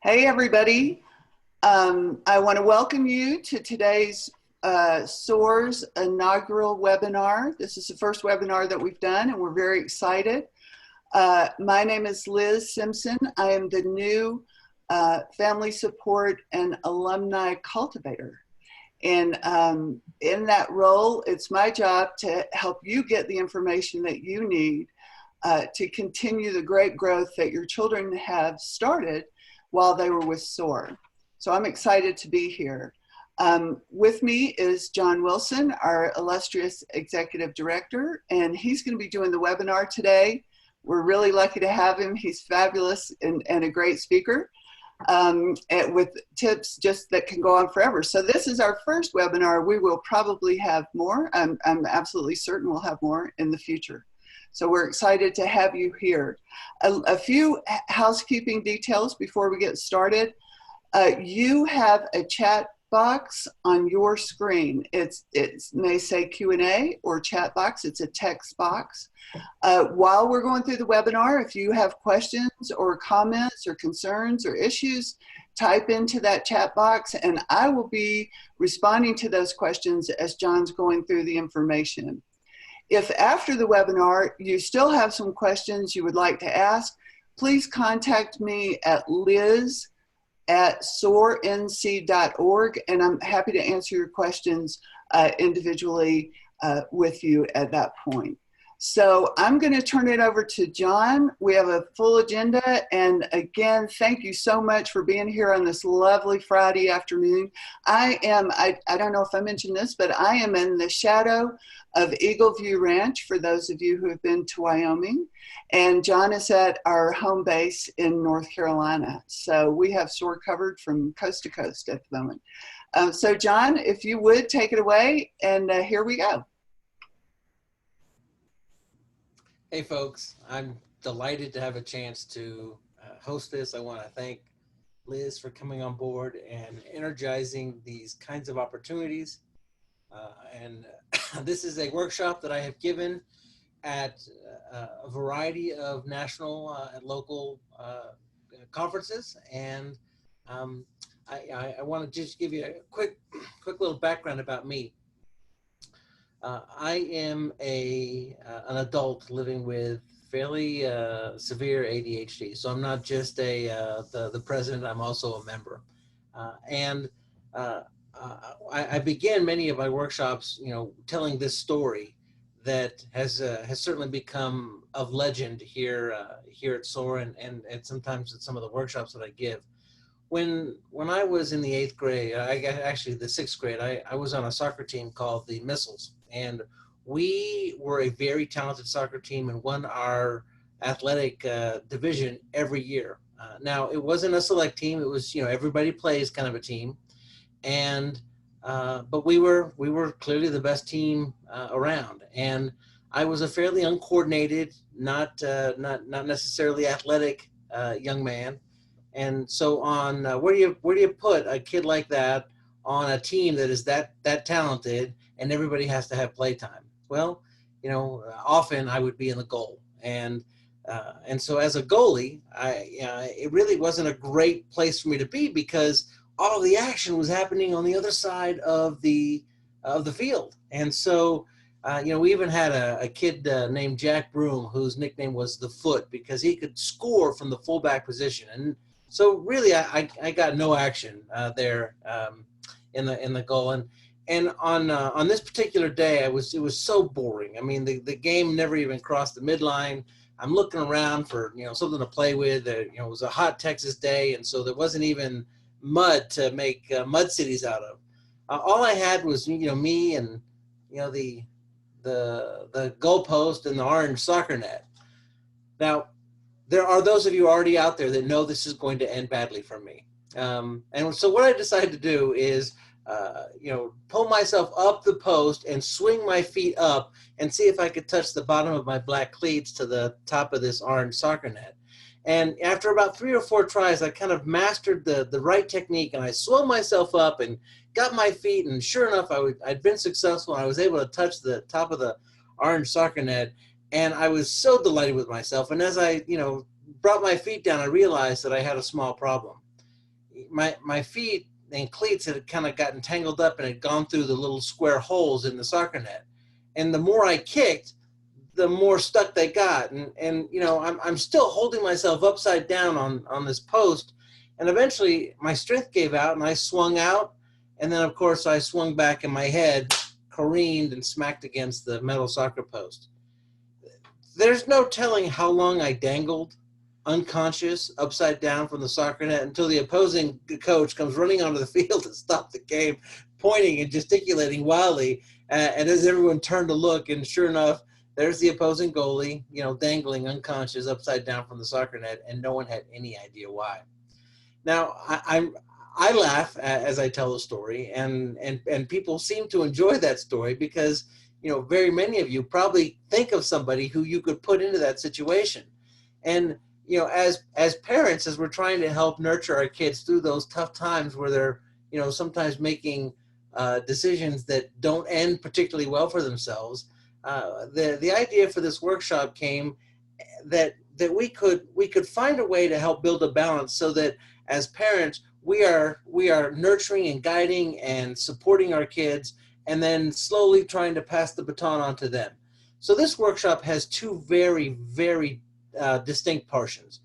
Hey, everybody. I want to welcome you to today's SOAR's inaugural webinar. This is the first webinar that we've done, and we're very excited. My name is Liz Simpson. I am the new Family Support and Alumni Cultivator. And in that role, it's my job to help you get the information that you need to continue the great growth that your children have started while they were with SOAR. So I'm excited to be here. With me is John Wilson, our illustrious Executive Director, and he's going to be doing the webinar today. We're really lucky to have him. He's fabulous and a great speaker with tips just that can go on forever. So this is our first webinar. We will probably have more. I'm absolutely certain we'll have more in the future. So we're excited to have you here. A few housekeeping details before we get started. You have a chat box on your screen. It may say Q&A or chat box. It's a text box. While we're going through the webinar, if you have questions or comments or concerns or issues, type into that chat box and I will be responding to those questions as John's going through the information. If after the webinar you still have some questions you would like to ask, please contact me at liz@soarnc.org, and I'm happy to answer your questions individually with you at that point. So I'm going to turn it over to John. We have a full agenda, and again, thank you so much for being here on this lovely Friday afternoon. I don't know if I mentioned this, but I am in the shadow of Eagle View Ranch, for those of you who have been to Wyoming, and John is at our home base in North Carolina. So we have SOAR covered from coast to coast at the moment. So John, if you would take it away, and here we go. Hey folks, I'm delighted to have a chance to host this. I want to thank Liz for coming on board and energizing these kinds of opportunities. This is a workshop that I have given at a variety of national and local conferences, and I want to just give you a quick little background about me. I am an adult living with fairly severe ADHD, so I'm not just the president. I'm also a member, I began many of my workshops, telling this story that has certainly become of legend here at SOAR and sometimes at some of the workshops that I give. When I was in the 8th grade, actually the 6th grade, I was on a soccer team called the Missiles, and we were a very talented soccer team and won our athletic division every year. Now it wasn't a select team; it was everybody plays kind of a team, and but we were clearly the best team around. And I was a fairly uncoordinated, not necessarily athletic young man. And so on, where do you put a kid like that on a team that is that talented and everybody has to have playtime? Well, often I would be in the goal, and so as a goalie, it really wasn't a great place for me to be because all the action was happening on the other side of the field. And so we even had a kid named Jack Broom, whose nickname was the Foot, because he could score from the fullback position. And so really, I got no action there in the goal. And on this particular day, it was so boring. I mean, the game never even crossed the midline. I'm looking around for something to play with. It was a hot Texas day, and so there wasn't even mud to make mud cities out of. All I had was me and the goalpost and the orange soccer net. Now, there are those of you already out there that know this is going to end badly for me. And so what I decided to do is, pull myself up the post and swing my feet up and see if I could touch the bottom of my black cleats to the top of this orange soccer net. And after about 3 or 4 tries, I kind of mastered the right technique, and I swung myself up and got my feet, and sure enough, I'd been successful, and I was able to touch the top of the orange soccer net. And I was so delighted with myself. And as I, brought my feet down, I realized that I had a small problem. my feet and cleats had kind of gotten tangled up and had gone through the little square holes in the soccer net. And the more I kicked, the more stuck they got. And you know, I'm still holding myself upside down on this post. And eventually my strength gave out and I swung out. And then of course I swung back and my head careened and smacked against the metal soccer post. There's no telling how long I dangled unconscious upside down from the soccer net until the opposing coach comes running onto the field to stop the game, pointing and gesticulating wildly. And as everyone turned to look, and sure enough, there's the opposing goalie, you know, dangling unconscious upside down from the soccer net, and no one had any idea why. Now, I laugh as I tell the story, and people seem to enjoy that story because, you know, very many of you probably think of somebody who you could put into that situation. And, you know, as parents, as we're trying to help nurture our kids through those tough times where they're, you know, sometimes making decisions that don't end particularly well for themselves, the idea for this workshop came that we could find a way to help build a balance so that as parents we are nurturing and guiding and supporting our kids, and then slowly trying to pass the baton on to them. So this workshop has two very, very distinct portions.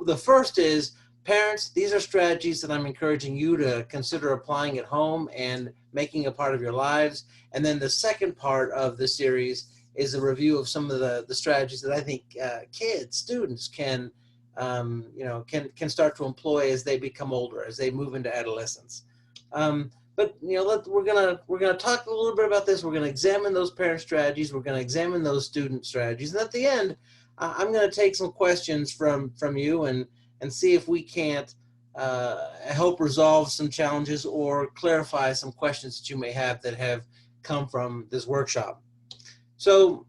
The first is, parents, these are strategies that I'm encouraging you to consider applying at home and making a part of your lives. And then the second part of the series is a review of some of the strategies that I think kids, students can can start to employ as they become older, as they move into adolescence. But you know, we're gonna talk a little bit about this. We're gonna examine those parent strategies. We're gonna examine those student strategies, and at the end, I'm gonna take some questions from you and see if we can't help resolve some challenges or clarify some questions that you may have that have come from this workshop. So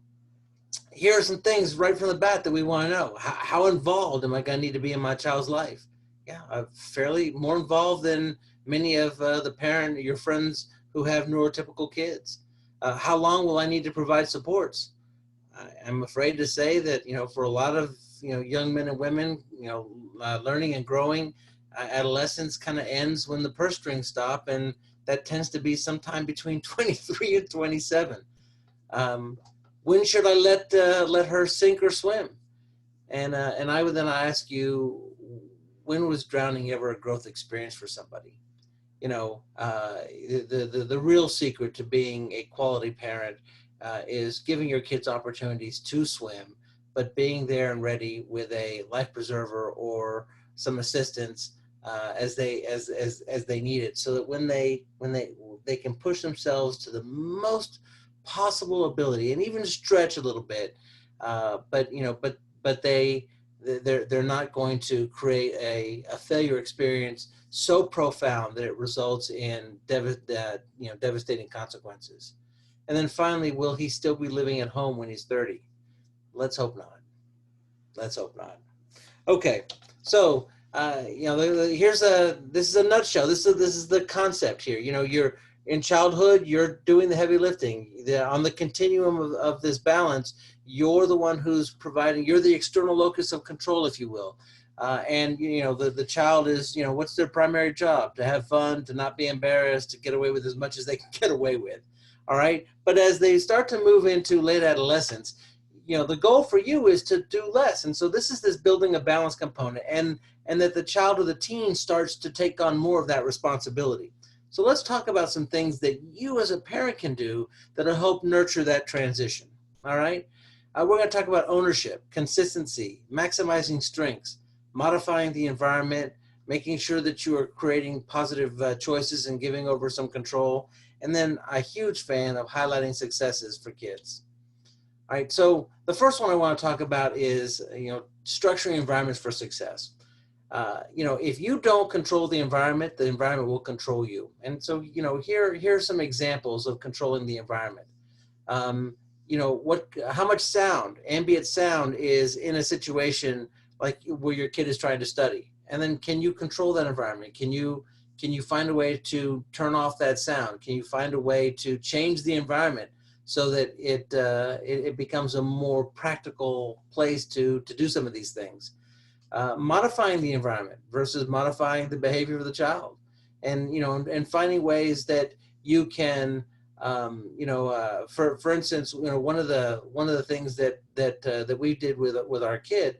here are some things right from the bat that we want to know. How involved am I going to need to be in my child's life? Yeah, fairly more involved than many of your friends who have neurotypical kids. How long will I need to provide supports? I'm afraid to say that, you know, for a lot of, you know, young men and women, you know, learning and growing, adolescence kind of ends when the purse strings stop, and that tends to be sometime between 23 and 27. When should I let her sink or swim? And I would then ask you, when was drowning ever a growth experience for somebody? You know, the real secret to being a quality parent is giving your kids opportunities to swim, but being there and ready with a life preserver or some assistance as they need it, so that when they can push themselves to the most possible ability and even stretch a little bit, but you know, but they're not going to create a failure experience so profound that it results in devastating consequences. And then finally, will he still be living at home when he's 30? Let's hope not. Let's hope not. Okay, so you know, this is a nutshell. This is the concept here. You know, you're in childhood, you're doing the heavy lifting. On the continuum of this balance, you're the one who's providing. You're the external locus of control, if you will. And you know, the child is, you know, what's their primary job? To have fun, to not be embarrassed, to get away with as much as they can get away with. All right. But as they start to move into late adolescence, you know, the goal for you is to do less. And so this is this building a balance component, and that the child or the teen starts to take on more of that responsibility. So let's talk about some things that you as a parent can do that'll help nurture that transition. All right. We're going to talk about ownership, consistency, maximizing strengths, modifying the environment, making sure that you are creating positive choices and giving over some control. And then a huge fan of highlighting successes for kids. All right, so the first one I want to talk about is, you know, structuring environments for success. You know, if you don't control the environment will control you. And so, you know, here are some examples of controlling the environment. You know, how much sound, ambient sound, is in a situation like where your kid is trying to study, and then can you control that environment? Can you find a way to turn off that sound? Can you find a way to change the environment so that it becomes a more practical place to do some of these things? modifying the environment versus modifying the behavior of the child, and and finding ways that you can, for instance, one of the things that we did with our kid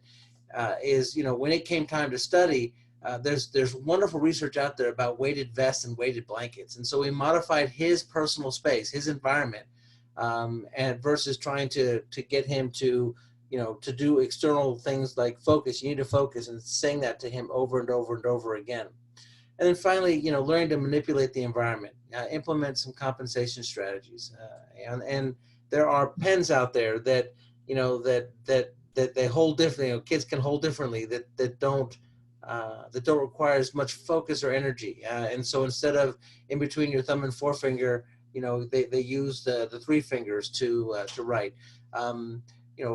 is, when it came time to study, there's wonderful research out there about weighted vests and weighted blankets, and so we modified his personal space, his environment, and versus trying to get him to, to do external things like focus. You need to focus, and saying that to him over and over and over again. And then finally, learning to manipulate the environment, implement some compensation strategies, and there are pens out there that that they hold differently. Kids can hold differently, that don't require as much focus or energy. And so instead of in between your thumb and forefinger, they use the three fingers to write.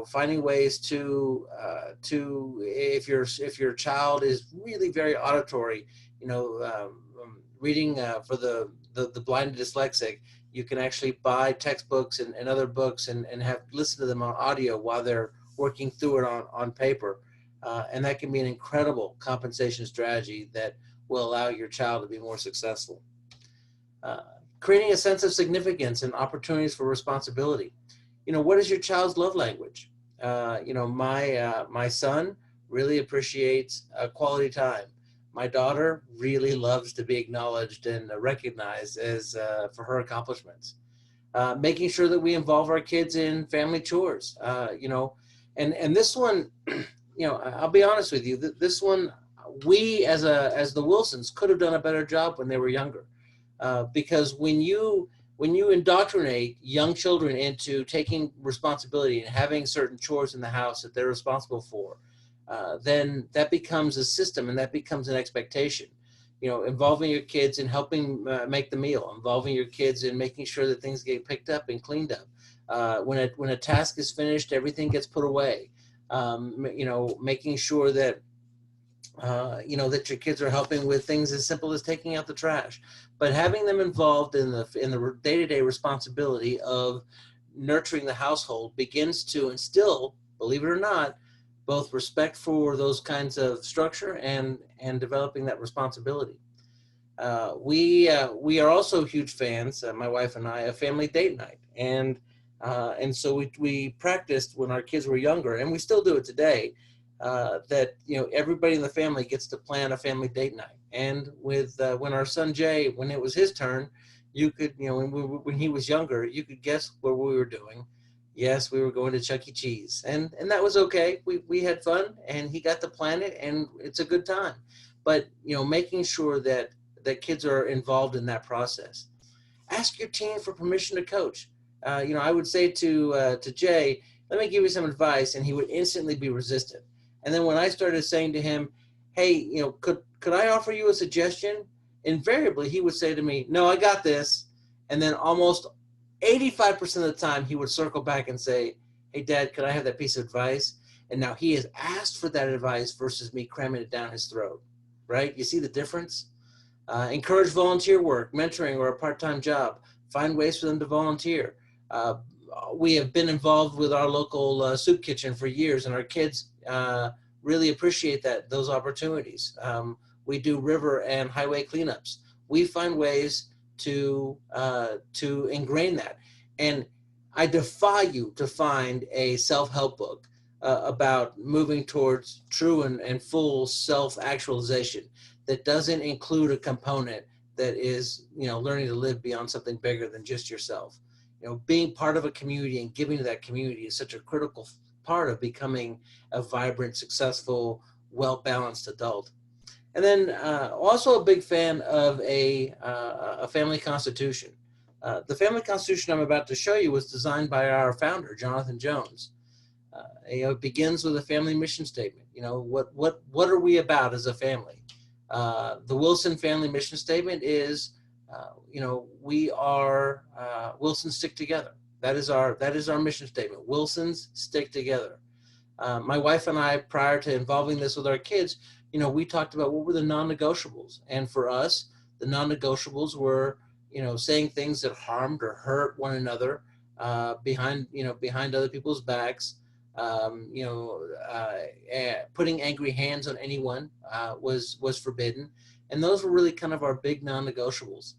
Finding ways to if your child is really very auditory, reading for the blind and dyslexic, you can actually buy textbooks and other books and have listen to them on audio while they're working through it on paper. And that can be an incredible compensation strategy that will allow your child to be more successful. Creating a sense of significance and opportunities for responsibility. What is your child's love language? My son really appreciates quality time. My daughter really loves to be acknowledged and recognized as for her accomplishments. Making sure that we involve our kids in family chores, and this one, I'll be honest with you, this one, we as the Wilsons could have done a better job when they were younger, because when you indoctrinate young children into taking responsibility and having certain chores in the house that they're responsible for, then that becomes a system and that becomes an expectation. Involving your kids in helping make the meal, involving your kids in making sure that things get picked up and cleaned up. When a task is finished, everything gets put away. Making sure that that your kids are helping with things as simple as taking out the trash, but having them involved in the day-to-day responsibility of nurturing the household begins to instill, believe it or not, both respect for those kinds of structure and developing that responsibility. We are also huge fans, my wife and I, of family date night, and so we practiced when our kids were younger, and we still do it today. That everybody in the family gets to plan a family date night, and with when our son Jay, when it was his turn, you could when he was younger, you could guess what we were doing. Yes, we were going to Chuck E. Cheese, and that was okay. We had fun, and he got to plan it, and it's a good time. But making sure that kids are involved in that process. Ask your team for permission to coach. I would say to Jay, let me give you some advice, and he would instantly be resistant. And then when I started saying to him, hey, could I offer you a suggestion? Invariably, he would say to me, no, I got this. And then almost 85% of the time, he would circle back and say, hey, Dad, could I have that piece of advice? And now he has asked for that advice versus me cramming it down his throat, right? You see the difference? Encourage volunteer work, mentoring, or a part-time job. Find ways for them to volunteer. We have been involved with our local soup kitchen for years, and our kids really appreciate those opportunities. We do river and highway cleanups. We find ways to ingrain that. And I defy you to find a self-help book about moving towards true and full self-actualization that doesn't include a component that is, learning to live beyond something bigger than just yourself. Being part of a community and giving to that community is such a critical part of becoming a vibrant, successful, well-balanced adult. And then also a big fan of a family constitution. The family constitution I'm about to show you was designed by our founder, Jonathan Jones. It begins with a family mission statement. What are we about as a family? The Wilson family mission statement is, we are Wilsons stick together. That is our mission statement. Wilsons stick together. My wife and I, prior to involving this with our kids, we talked about what were the non-negotiables. And for us, the non-negotiables were, saying things that harmed or hurt one another behind other people's backs, putting angry hands on anyone was forbidden. And those were really kind of our big non-negotiables.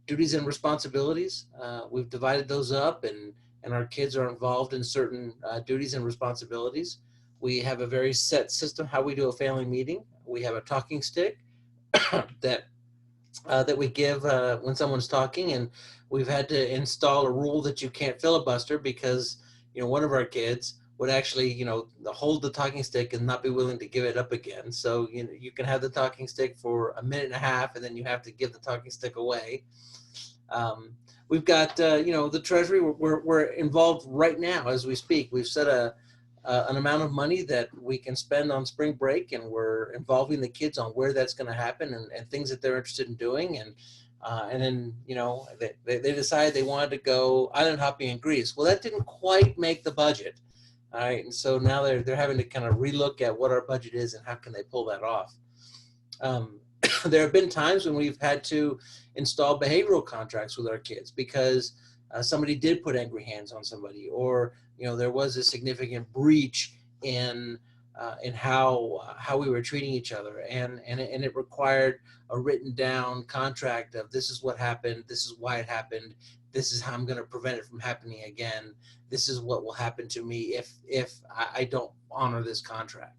Duties and responsibilities, we've divided those up, and our kids are involved in certain duties and responsibilities. We have a very set system how we do a family meeting. We have a talking stick that that we give when someone's talking, and we've had to install a rule that you can't filibuster because one of our kids would actually hold the talking stick and not be willing to give it up again. So you can have the talking stick for a minute and a half, and then you have to give the talking stick away. We've got the Treasury. We're involved right now as we speak. We've set an amount of money that we can spend on spring break, and we're involving the kids on where that's going to happen and things that they're interested in doing. And then they decided they wanted to go island hopping in Greece. Well, that didn't quite make the budget. All right, and so now they're having to kind of relook at what our budget is and how can they pull that off. There have been times when we've had to install behavioral contracts with our kids because somebody did put angry hands on somebody, or there was a significant breach in how we were treating each other, and it required a written down contract of this is what happened, this is why it happened, this is how I'm going to prevent it from happening again, this is what will happen to me if I don't honor this contract.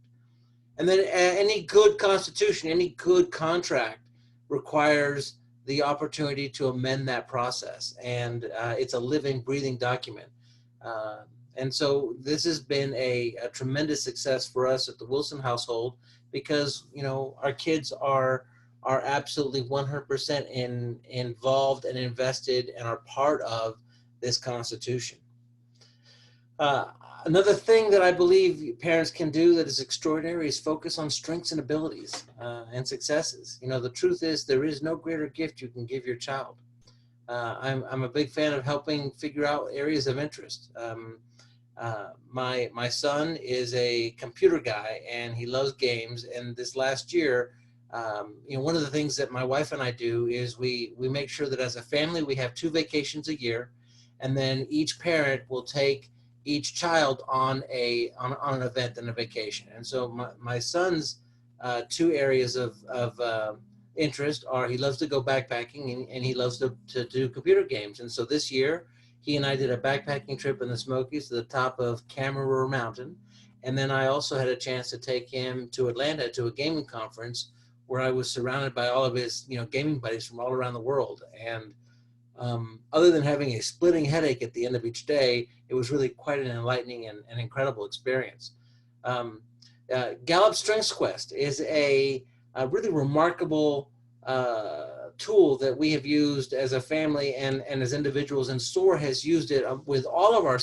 And then any good constitution, any good contract requires the opportunity to amend that process. And it's a living, breathing document. And so this has been a tremendous success for us at the Wilson household because, our kids are absolutely 100% involved and invested and are part of this Constitution. Another thing that I believe parents can do that is extraordinary is focus on strengths and abilities and successes. The truth is there is no greater gift you can give your child. I'm a big fan of helping figure out areas of interest. My son is a computer guy and he loves games. And this last year, one of the things that my wife and I do is we make sure that as a family we have 2 vacations a year, and then each parent will take each child on an event and a vacation. And so my son's 2 areas of interest are he loves to go backpacking and he loves to do computer games. And so this year he and I did a backpacking trip in the Smokies to the top of Cameroon Mountain. And then I also had a chance to take him to Atlanta to a gaming conference where I was surrounded by all of his gaming buddies from all around the world. And other than having a splitting headache at the end of each day, it was really quite an enlightening and incredible experience. Gallup Strengths Quest is a really remarkable tool that we have used as a family and as individuals, and SOAR has used it with all of our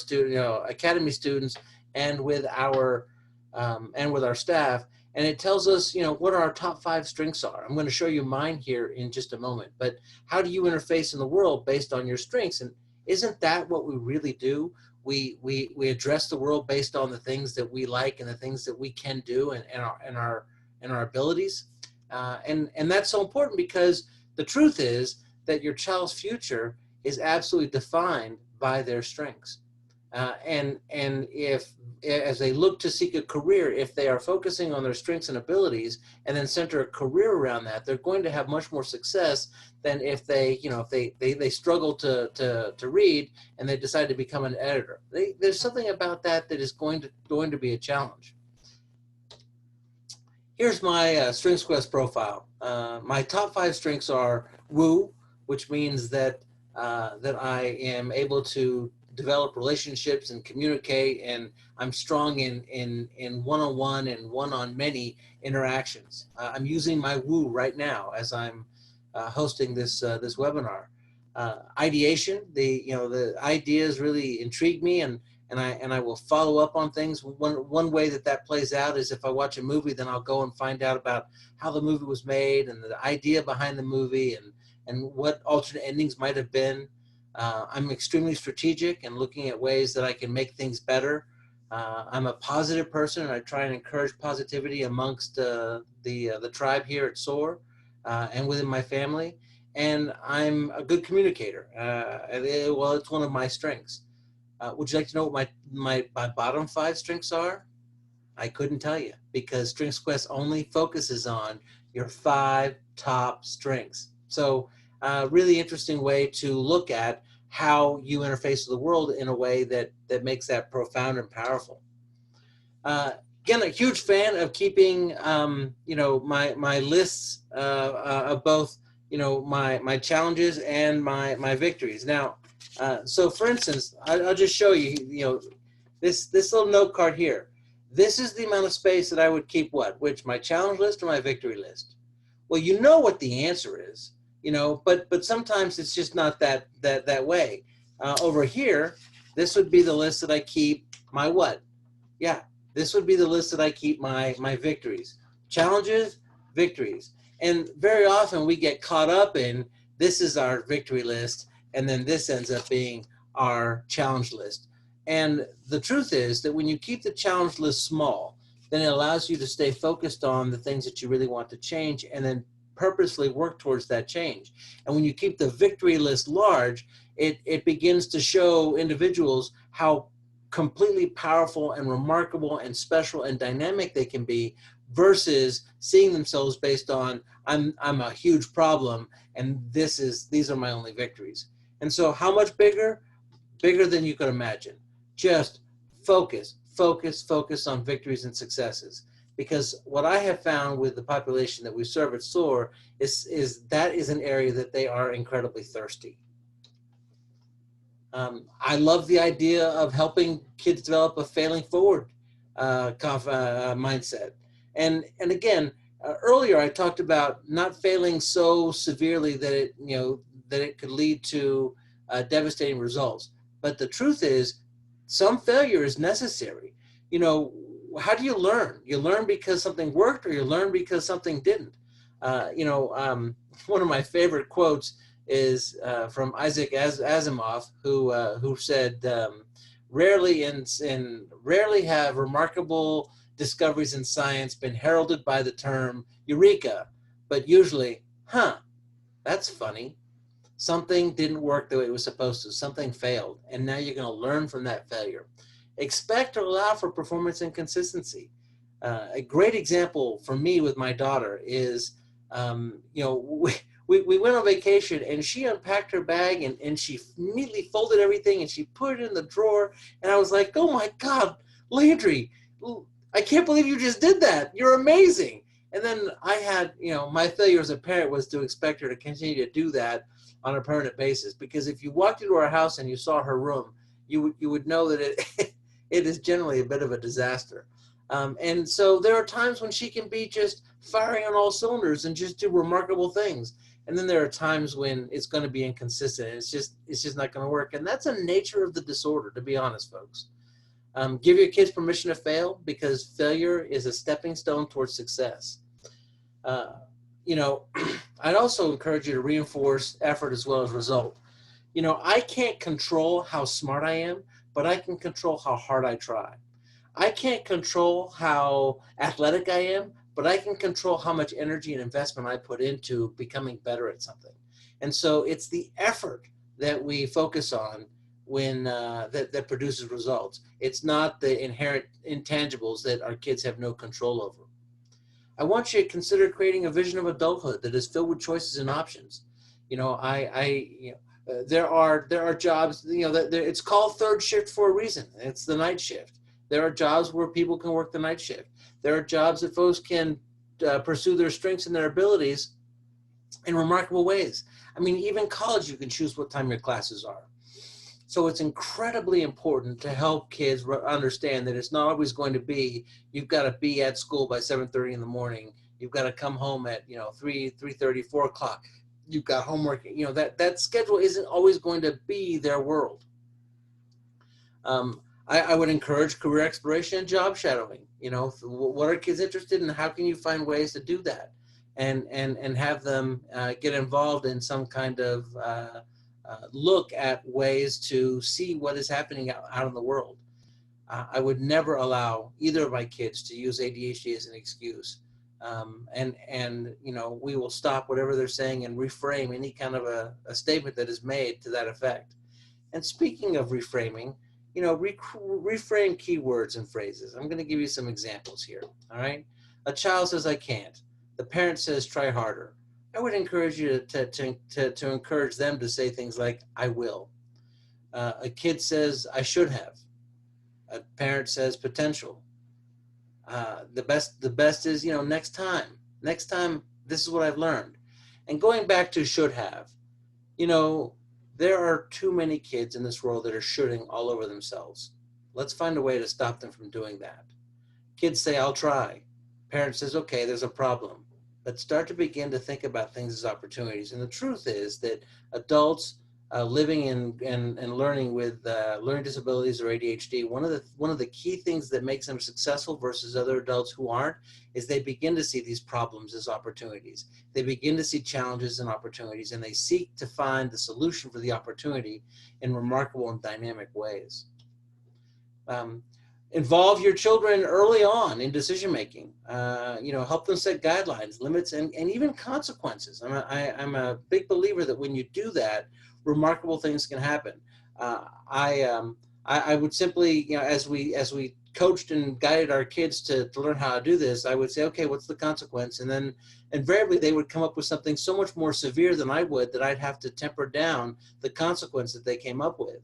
academy students and with our staff. And it tells us, what our top 5 strengths are. I'm going to show you mine here in just a moment. But how do you interface in the world based on your strengths? And isn't that what we really do? We address the world based on the things that we like and the things that we can do and our abilities. And that's so important because the truth is that your child's future is absolutely defined by their strengths. And if, as they look to seek a career, if they are focusing on their strengths and abilities and then center a career around that, they're going to have much more success than if they, if they struggle to read and they decide to become an editor. There's something about that is going to be a challenge. Here's my Strengths Quest profile. My top 5 strengths are woo, which means that I am able to develop relationships and communicate, and I'm strong in one-on-one and one-on-many interactions. I'm using my woo right now as I'm hosting this webinar. Ideation, the ideas really intrigue me, and I will follow up on things. One way that plays out is if I watch a movie, then I'll go and find out about how the movie was made and the idea behind the movie and what alternate endings might have been. I'm extremely strategic and looking at ways that I can make things better. I'm a positive person, and I try and encourage positivity amongst the tribe here at SOAR and within my family. And I'm a good communicator. Well, it's one of my strengths. Would you like to know what my bottom 5 strengths are? I couldn't tell you, because Strengths Quest only focuses on your 5 top strengths. So really interesting way to look at how you interface with the world in a way that makes that profound and powerful. Again, a huge fan of keeping my lists of both my challenges and my victories. Now, so for instance, I'll just show you this little note card here. This is the amount of space that I would keep which my challenge list or my victory list. Well, you know what the answer is, but sometimes it's just not that way. Over here, this would be the list that I keep my what? Yeah, this would be the list that I keep my victories, challenges, victories. And very often we get caught up in this is our victory list, and then this ends up being our challenge list. And the truth is that when you keep the challenge list small, then it allows you to stay focused on the things that you really want to change and then purposely work towards that change. And when you keep the victory list large, it begins to show individuals how completely powerful and remarkable and special and dynamic they can be, versus seeing themselves based on I'm a huge problem and these are my only victories. And so how much bigger? Bigger than you could imagine. Just focus on victories and successes. Because what I have found with the population that we serve at SOAR is that is an area that they are incredibly thirsty. I love the idea of helping kids develop a failing forward mindset. And again, earlier I talked about not failing so severely that it could lead to devastating results. But the truth is, some failure is necessary. How do you learn? You learn because something worked, or you learn because something didn't. One of my favorite quotes is from Isaac Asimov, who said, "Rarely have remarkable discoveries in science been heralded by the term eureka, but usually, that's funny. Something didn't work the way it was supposed to. Something failed, and now you're going to learn from that failure. Expect or allow for performance and consistency." A great example for me with my daughter is, we went on vacation and she unpacked her bag and she neatly folded everything and she put it in the drawer. And I was like, oh my God, Landry, I can't believe you just did that. You're amazing. And then I had, my failure as a parent was to expect her to continue to do that on a permanent basis. Because if you walked into our house and you saw her room, you would know that it is generally a bit of a disaster. And so there are times when she can be just firing on all cylinders and just do remarkable things. And then there are times when it's going to be inconsistent. It's just not going to work. And that's a nature of the disorder, to be honest, folks. Give your kids permission to fail, because failure is a stepping stone towards success. I'd also encourage you to reinforce effort as well as result. I can't control how smart I am, but I can control how hard I try. I can't control how athletic I am, but I can control how much energy and investment I put into becoming better at something. And so it's the effort that we focus on when that produces results. It's not the inherent intangibles that our kids have no control over. I want you to consider creating a vision of adulthood that is filled with choices and options. There are jobs, it's called third shift for a reason. It's the night shift. There are jobs where people can work the night shift. There are jobs that folks can pursue their strengths and their abilities in remarkable ways. I mean, even college, you can choose what time your classes are. So it's incredibly important to help kids understand that it's not always going to be, you've got to be at school by 7:30 in the morning. You've got to come home at 3:30, 4 o'clock. You've got homework. That schedule isn't always going to be their world. I would encourage career exploration and job shadowing. What are kids interested in? How can you find ways to do that, and have them get involved in some kind of look at ways to see what is happening out in the world. I would never allow either of my kids to use ADHD as an excuse. We will stop whatever they're saying and reframe any kind of a statement that is made to that effect. And speaking of reframing, reframe keywords and phrases. I'm going to give you some examples here. All right. A child says, I can't. The parent says, try harder. I would encourage you to encourage them to say things like, I will. A kid says, I should have. A parent says, potential. The best is, next time, this is what I've learned. And going back to should have, you know, there are too many kids in this world that are shooting all over themselves. Let's find a way to stop them from doing that. Kids say, I'll try. Parent says, okay, there's a problem. But start to begin to think about things as opportunities. And the truth is that adults living and learning with learning disabilities or ADHD, one of the key things that makes them successful versus other adults who aren't is they begin to see these problems as opportunities. They begin to see challenges and opportunities, and they seek to find the solution for the opportunity in remarkable and dynamic ways. Um, Involve your children early on in decision making. Help them set guidelines, limits, and even consequences. I'm a big believer that when you do that, remarkable things can happen. I would simply, as we coached and guided our kids to learn how to do this, I would say, okay, what's the consequence? And then invariably they would come up with something so much more severe than I would that I'd have to temper down the consequence that they came up with.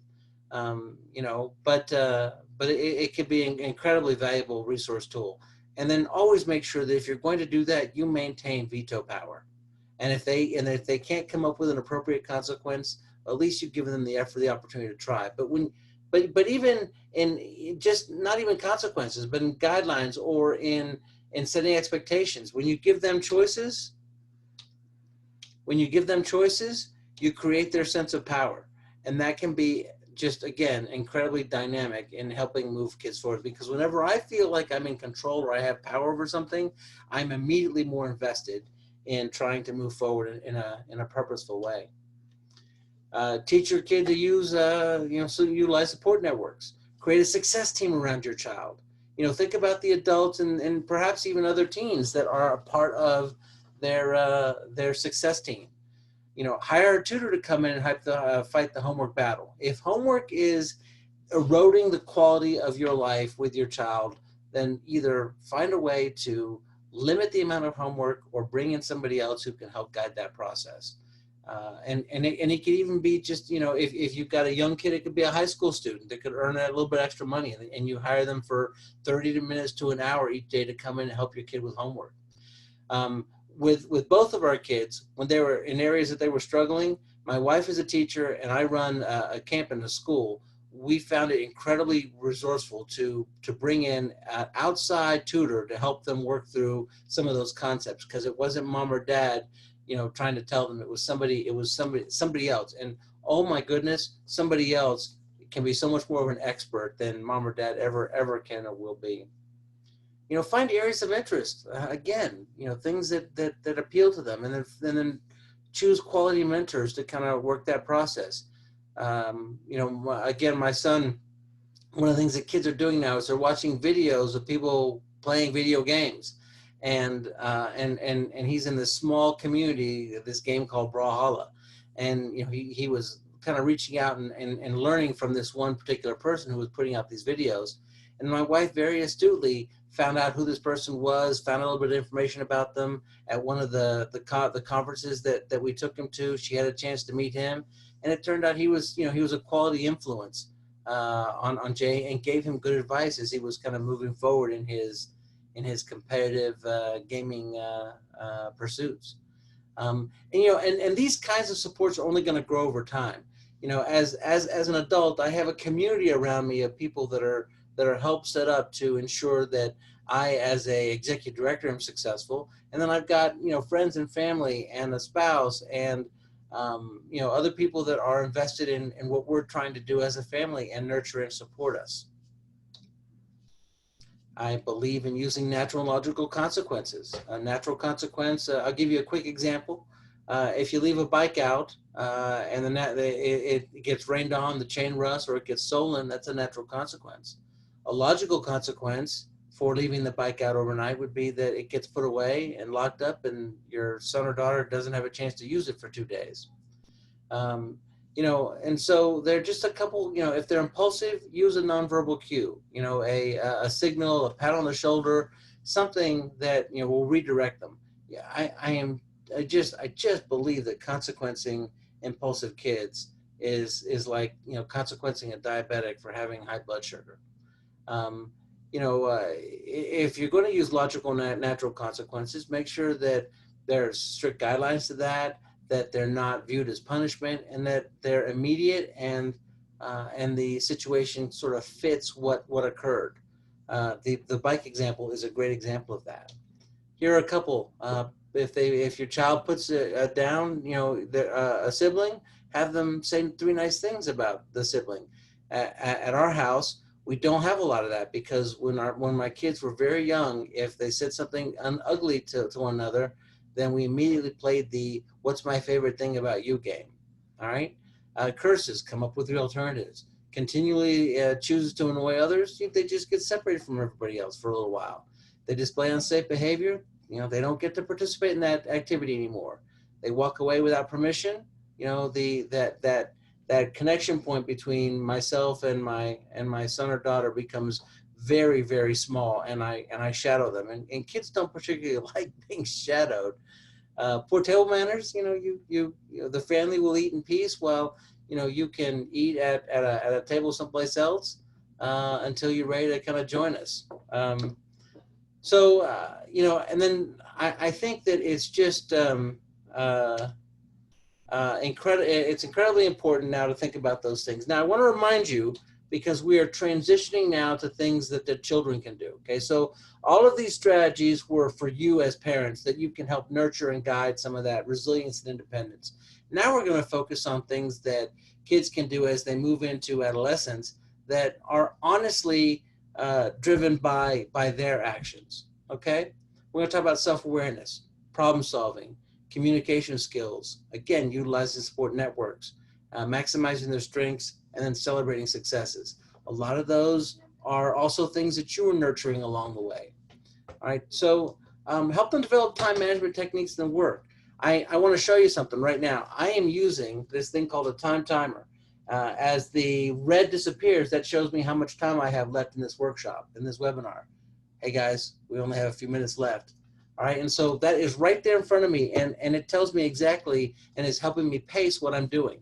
But it could be an incredibly valuable resource tool. And then always make sure that if you're going to do that, you maintain veto power. And if they can't come up with an appropriate consequence, at least you've given them the opportunity to try. But even in just not even consequences, but in guidelines or in setting expectations, when you give them choices, you create their sense of power. And that can be just, again, incredibly dynamic in helping move kids forward. Because whenever I feel like I'm in control or I have power over something, I'm immediately more invested in trying to move forward in a purposeful way. Teach your kid to use, utilize support networks. Create a success team around your child. Think about the adults and perhaps even other teens that are a part of their success team. Hire a tutor to come in and fight the homework battle. If homework is eroding the quality of your life with your child, then either find a way to limit the amount of homework or bring in somebody else who can help guide that process. And it could even be just, if you've got a young kid, it could be a high school student that could earn a little bit extra money, and you hire them for 30 minutes to an hour each day to come in and help your kid with homework. With both of our kids, when they were in areas that they were struggling, my wife is a teacher and I run a camp in a school. We found it incredibly resourceful to bring in an outside tutor to help them work through some of those concepts, because it wasn't mom or dad, trying to tell them. It was somebody else. And oh my goodness, somebody else can be so much more of an expert than mom or dad ever can or will be. Find areas of interest. Again, things that appeal to them, and then choose quality mentors to kind of work that process. Again, my son, one of the things that kids are doing now is they're watching videos of people playing video games, and he's in this small community, this game called Brawlhalla, and he was kind of reaching out and learning from this one particular person who was putting out these videos. And my wife very astutely found out who this person was, found a little bit of information about them at one of the conferences that we took him to. She had a chance to meet him, and it turned out he was a quality influence on Jay, and gave him good advice as he was kind of moving forward in his competitive gaming pursuits. And these kinds of supports are only going to grow over time. As an adult, I have a community around me of people that are helped set up to ensure that I, as a executive director, am successful. And then I've got, friends and family and a spouse and, other people that are invested in what we're trying to do as a family and nurture and support us. I believe in using natural and logical consequences. A natural consequence, I'll give you a quick example. If you leave a bike out and then it gets rained on, the chain rusts, or it gets stolen, that's a natural consequence. A logical consequence for leaving the bike out overnight would be that it gets put away and locked up, and your son or daughter doesn't have a chance to use it for 2 days. And so they're just a couple, if they're impulsive, use a nonverbal cue, a signal, a pat on the shoulder, something that, will redirect them. Yeah, I just believe that consequencing impulsive kids is like, consequencing a diabetic for having high blood sugar. Um, if you're going to use logical natural consequences, make sure that there's strict guidelines to that, that they're not viewed as punishment, and that they're immediate, and the situation sort of fits what occurred. The bike example is a great example of that. Here are a couple. If your child puts down, a sibling, have them say 3 nice things about the sibling. At our house, we don't have a lot of that, because when my kids were very young, if they said something ugly to one another, then we immediately played the "What's my favorite thing about you" game. All right. Curses, come up with the alternatives. Continually chooses to annoy others, they just get separated from everybody else for a little while. They display unsafe behavior, they don't get to participate in that activity anymore. They walk away without permission. That connection point between myself and my son or daughter becomes very, very small, and I shadow them. And kids don't particularly like being shadowed. Poor table manners, the family will eat in peace while you can eat at a table someplace else, until you're ready to kind of join us. And then I think that it's just it's incredibly important now to think about those things. Now, I want to remind you, because we are transitioning now to things that the children can do. Okay, so all of these strategies were for you as parents, that you can help nurture and guide some of that resilience and independence. Now we're going to focus on things that kids can do as they move into adolescence, that are honestly driven by their actions. Okay, we're going to talk about self-awareness, problem solving, communication skills, again, utilizing support networks, maximizing their strengths, and then celebrating successes. A lot of those are also things that you are nurturing along the way. All right, so help them develop time management techniques in the work. I want to show you something right now. I am using this thing called a time timer. As the red disappears, that shows me how much time I have left in this workshop, in this webinar. Hey guys, we only have a few minutes left. All right, and so that is right there in front of me, and it tells me exactly, and is helping me pace what I'm doing.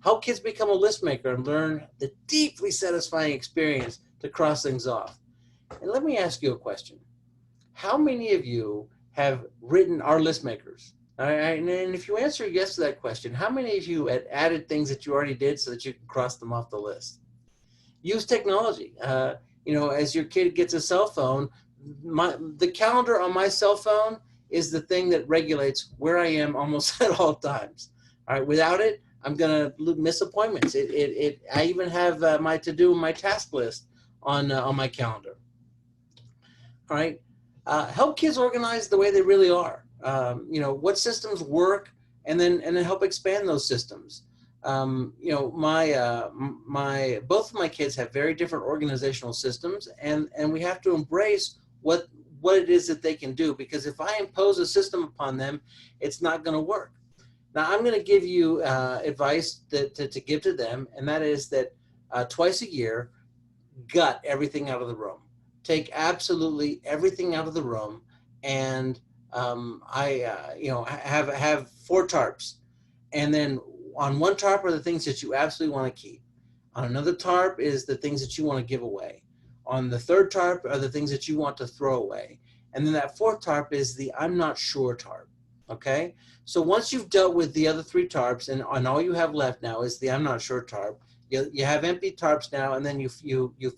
Help kids become a list maker and learn the deeply satisfying experience to cross things off. And let me ask you a question. How many of you have written our list makers? All right, and if you answer yes to that question, how many of you had added things that you already did so that you can cross them off the list? Use technology. As your kid gets a cell phone, the calendar on my cell phone is the thing that regulates where I am almost at all times. All right, without it, I'm gonna miss appointments. I even have my to-do, my task list on my calendar. All right, help kids organize the way they really are. What systems work, and then help expand those systems. My both of my kids have very different organizational systems, and we have to embrace what it is that they can do, because if I impose a system upon them, it's not going to work. Now, I'm going to give you advice to give to them, and that is that twice a year, gut everything out of the room. Take absolutely everything out of the room, and have 4 tarps, and then on one tarp are the things that you absolutely want to keep. On another tarp is the things that you want to give away. On the third tarp are the things that you want to throw away. And then that 4th tarp is the I'm not sure tarp. Okay? So once you've dealt with the other 3 tarps, and all you have left now is the I'm not sure tarp, you have empty tarps now, and then you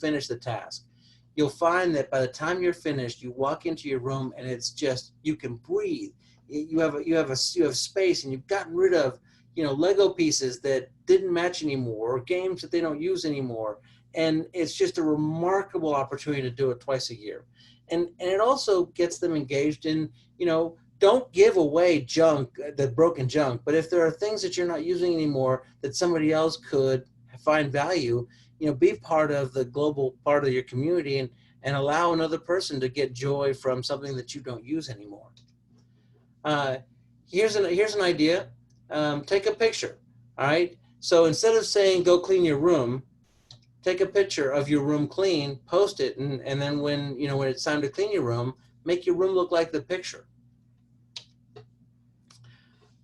finish the task. You'll find that by the time you're finished, you walk into your room and it's just, you can breathe. You have space, and you've gotten rid of Lego pieces that didn't match anymore, or games that they don't use anymore. And it's just a remarkable opportunity to do it twice a year. And it also gets them engaged in, don't give away junk, the broken junk, but if there are things that you're not using anymore that somebody else could find value, be part of the global part of your community, and allow another person to get joy from something that you don't use anymore. Here's an idea. Take a picture. All right. So instead of saying, go clean your room, take a picture of your room clean, post it, and then when it's time to clean your room, make your room look like the picture.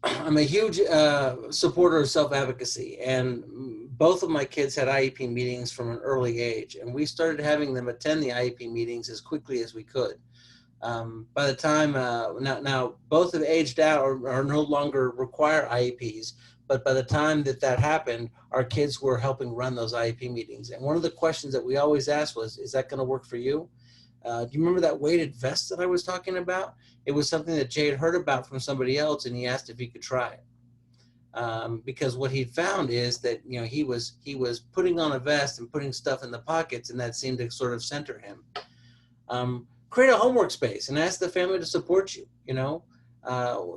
I'm a huge supporter of self-advocacy, and both of my kids had IEP meetings from an early age, and we started having them attend the IEP meetings as quickly as we could. By the time, now both have aged out or no longer require IEPs, but by the time that happened, our kids were helping run those IEP meetings. And one of the questions that we always asked was, is that going to work for you? Do you remember that weighted vest that I was talking about? It was something that Jay had heard about from somebody else, and he asked if he could try it. Because what he found is that he was putting on a vest and putting stuff in the pockets, and that seemed to sort of center him. Create a homework space and ask the family to support you.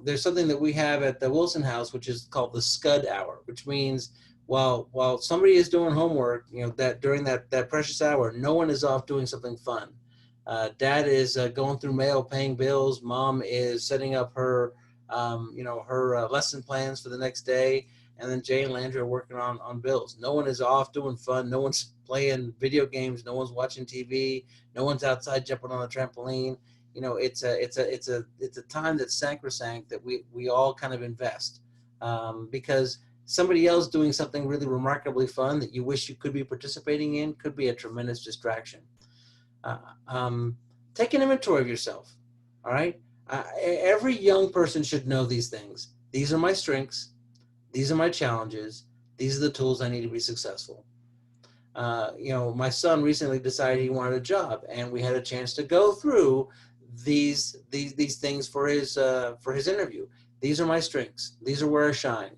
There's something that we have at the Wilson house, which is called the Scud Hour, which means while somebody is doing homework, that during that precious hour, no one is off doing something fun. Dad is going through mail, paying bills. Mom is setting up her lesson plans for the next day. And then Jay and Landry are working on bills. No one is off doing fun. No one's playing video games. No one's watching TV. No one's outside jumping on a trampoline. It's a time that's sacrosanct that we all kind of invest, because somebody else doing something really remarkably fun that you wish you could be participating in could be a tremendous distraction. Take an inventory of yourself. All right. Every young person should know these things. These are my strengths. These are my challenges. These are the tools I need to be successful. My son recently decided he wanted a job, and we had a chance to go through these things for his interview. These are my strengths. These are where I shine.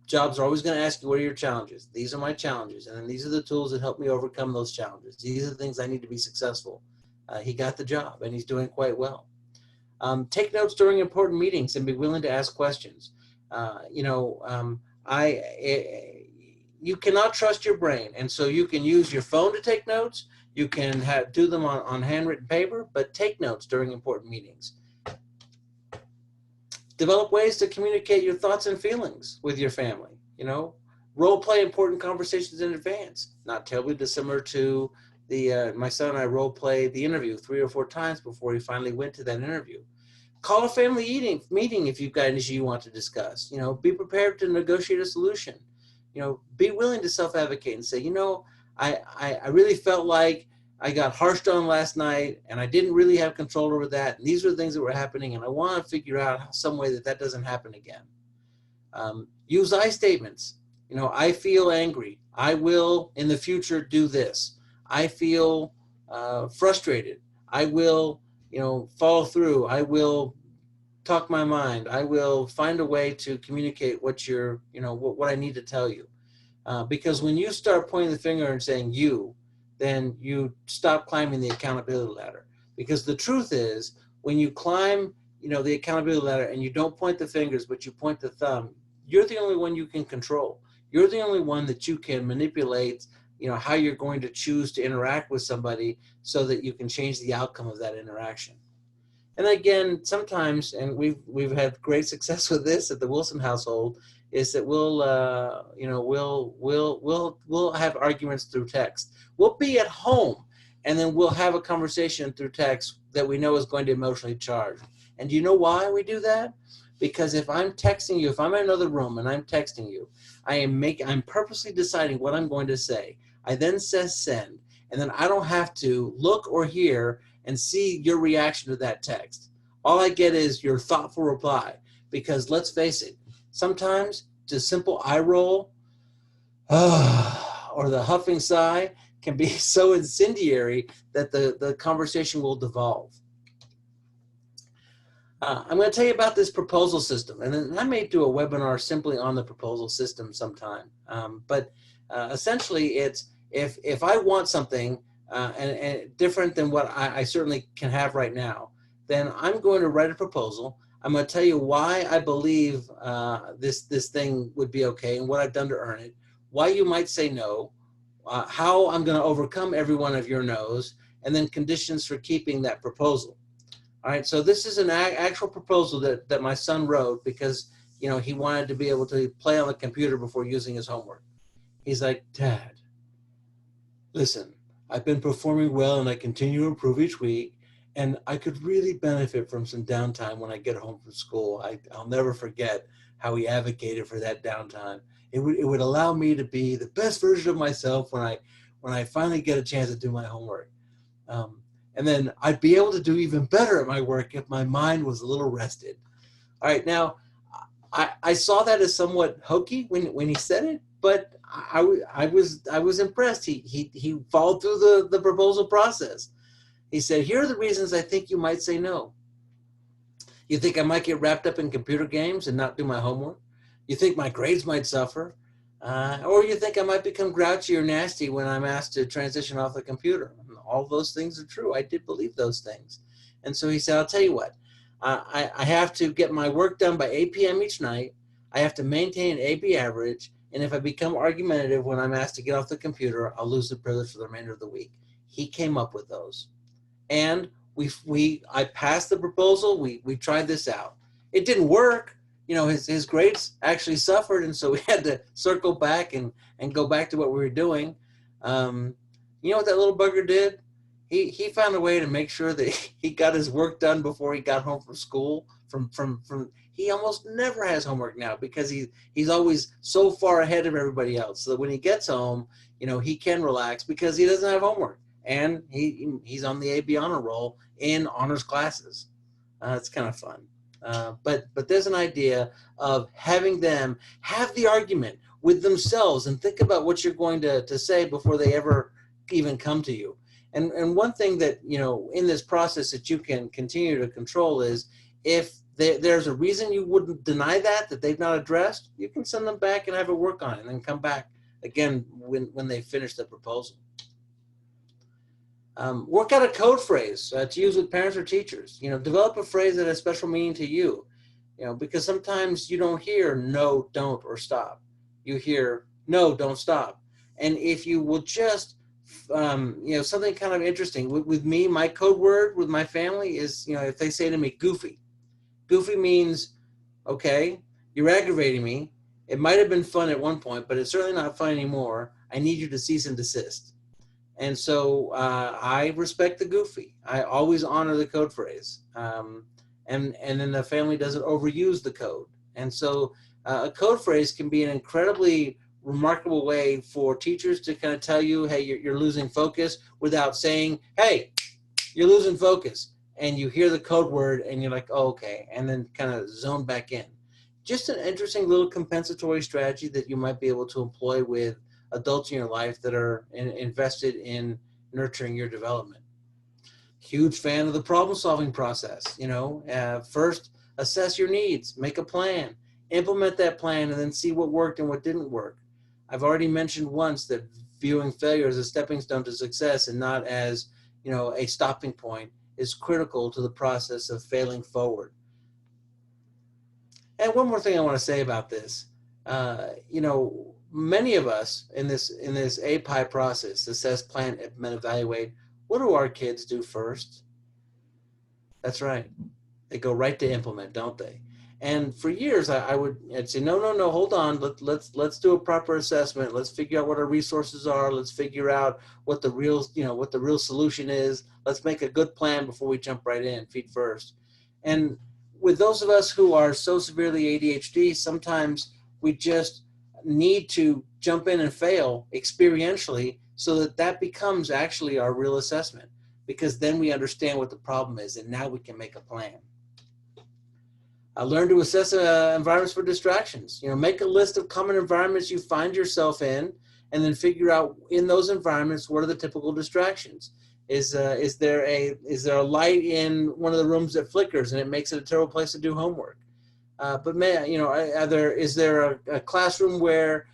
Jobs are always going to ask you, what are your challenges? These are my challenges. And then these are the tools that help me overcome those challenges. These are the things I need to be successful. He got the job, and he's doing quite well. Take notes during important meetings and be willing to ask questions. You cannot trust your brain. And so you can use your phone to take notes. You can do them on handwritten paper, but take notes during important meetings. Develop ways to communicate your thoughts and feelings with your family. Role play important conversations in advance. Not terribly dissimilar to my son and I role played the interview 3 or 4 times before he finally went to that interview. Call a family meeting if you've got an issue you want to discuss. Be prepared to negotiate a solution. Be willing to self-advocate and say, I really felt like I got harshed on last night, and I didn't really have control over that. And these were the things that were happening, and I want to figure out some way that doesn't happen again. Use I statements. I feel angry. I will in the future do this. I feel frustrated. I will, follow through. I will talk my mind. I will find a way to communicate what I need to tell you. Because when you start pointing the finger and saying you, then you stop climbing the accountability ladder. Because the truth is, when you climb, the accountability ladder and you don't point the fingers, but you point the thumb, you're the only one you can control. You're the only one that you can manipulate, how you're going to choose to interact with somebody so that you can change the outcome of that interaction. And again, sometimes, and we've had great success with this at the Wilson household, is that we'll have arguments through text. We'll be at home, and then we'll have a conversation through text that we know is going to emotionally charge. And do you know why we do that? Because if I'm texting you, if I'm in another room and I'm texting you, I'm purposely deciding what I'm going to say. I then says send, and then I don't have to look or hear and see your reaction to that text. All I get is your thoughtful reply. Because let's face it, sometimes just simple eye roll or the huffing sigh can be so incendiary that the conversation will devolve. I'm going to tell you about this proposal system, and then I may do a webinar simply on the proposal system sometime. But essentially, it's if I want something and different than what I certainly can have right now, then I'm going to write a proposal. I'm going to tell you why I believe this thing would be okay and what I've done to earn it, why you might say no, how I'm going to overcome every one of your no's, and then conditions for keeping that proposal. All right, so this is an actual proposal that my son wrote because, he wanted to be able to play on the computer before using his homework. He's like, Dad, listen, I've been performing well and I continue to improve each week. And I could really benefit from some downtime when I get home from school. I'll never forget how he advocated for that downtime. It would allow me to be the best version of myself when I finally get a chance to do my homework. Um, and then I'd be able to do even better at my work if my mind was a little rested. All right, now I saw that as somewhat hokey when he said it, but I was impressed. He followed through the proposal process. He said, here are the reasons I think you might say no. You think I might get wrapped up in computer games and not do my homework? You think my grades might suffer? Or you think I might become grouchy or nasty when I'm asked to transition off the computer? All those things are true. I did believe those things. And so he said, I'll tell you what, I have to get my work done by 8 p.m. each night. I have to maintain an AB average. And if I become argumentative when I'm asked to get off the computer, I'll lose the privilege for the remainder of the week. He came up with those. And I passed the proposal. We tried this out. It didn't work. His grades actually suffered, and so we had to circle back and go back to what we were doing. You know what that little bugger did? He found a way to make sure that he got his work done before he got home from school. He almost never has homework now because he's always so far ahead of everybody else. So that when he gets home, he can relax because he doesn't have homework. And he's on the AB honor roll in honors classes. It's kind of fun. But there's an idea of having them have the argument with themselves and think about what you're going to say before they ever even come to you. And one thing that, in this process that you can continue to control is if there's a reason you wouldn't deny that they've not addressed, you can send them back and have it work on it and then come back again when they finish the proposal. Work out a code phrase to use with parents or teachers. Develop a phrase that has special meaning to you. Because sometimes you don't hear no, don't, or stop. You hear no, don't stop. And if you will just, something kind of interesting. With me, my code word with my family is, if they say to me, goofy. Goofy means, okay, you're aggravating me. It might have been fun at one point, but it's certainly not fun anymore. I need you to cease and desist. And so I respect the goofy. I always honor the code phrase. And then the family doesn't overuse the code. And so a code phrase can be an incredibly remarkable way for teachers to kind of tell you, hey, you're losing focus without saying, hey, you're losing focus. And you hear the code word and you're like, oh, okay. And then kind of zone back in. Just an interesting little compensatory strategy that you might be able to employ with adults in your life that are invested in nurturing your development. Huge fan of the problem-solving process. First, assess your needs, make a plan, implement that plan, and then see what worked and what didn't work. I've already mentioned once that viewing failure as a stepping stone to success and not as, a stopping point is critical to the process of failing forward. And one more thing I want to say about this, many of us in this API process, assess, plan, implement, evaluate, what do our kids do first? That's right. They go right to implement, don't they? And for years, I'd say, no, hold on. Let's do a proper assessment. Let's figure out what our resources are. Let's figure out what the real solution is. Let's make a good plan before we jump right in, feet first. And with those of us who are so severely ADHD, sometimes we just need to jump in and fail experientially so that becomes actually our real assessment, because then we understand what the problem is and now we can make a plan. Learn to assess environments for distractions. Make a list of common environments you find yourself in and then figure out in those environments what are the typical distractions. Is there a light in one of the rooms that flickers and it makes it a terrible place to do homework? But is there a classroom where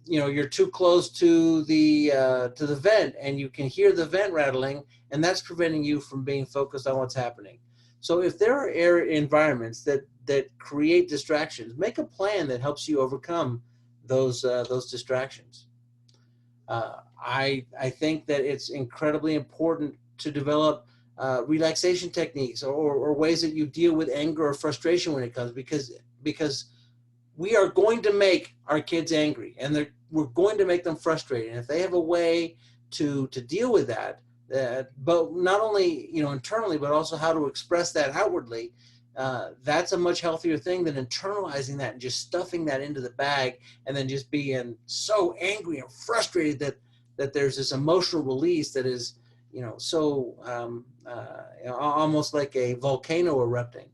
you're too close to the vent and you can hear the vent rattling and that's preventing you from being focused on what's happening? So if there are environments that create distractions, make a plan that helps you overcome those distractions. I think that it's incredibly important to develop relaxation techniques, or ways that you deal with anger or frustration when it comes, because we are going to make our kids angry, and we're going to make them frustrated. And if they have a way to deal with that, but not only internally, but also how to express that outwardly, that's a much healthier thing than internalizing that and just stuffing that into the bag, and then just being so angry and frustrated that there's this emotional release that is so almost like a volcano erupting.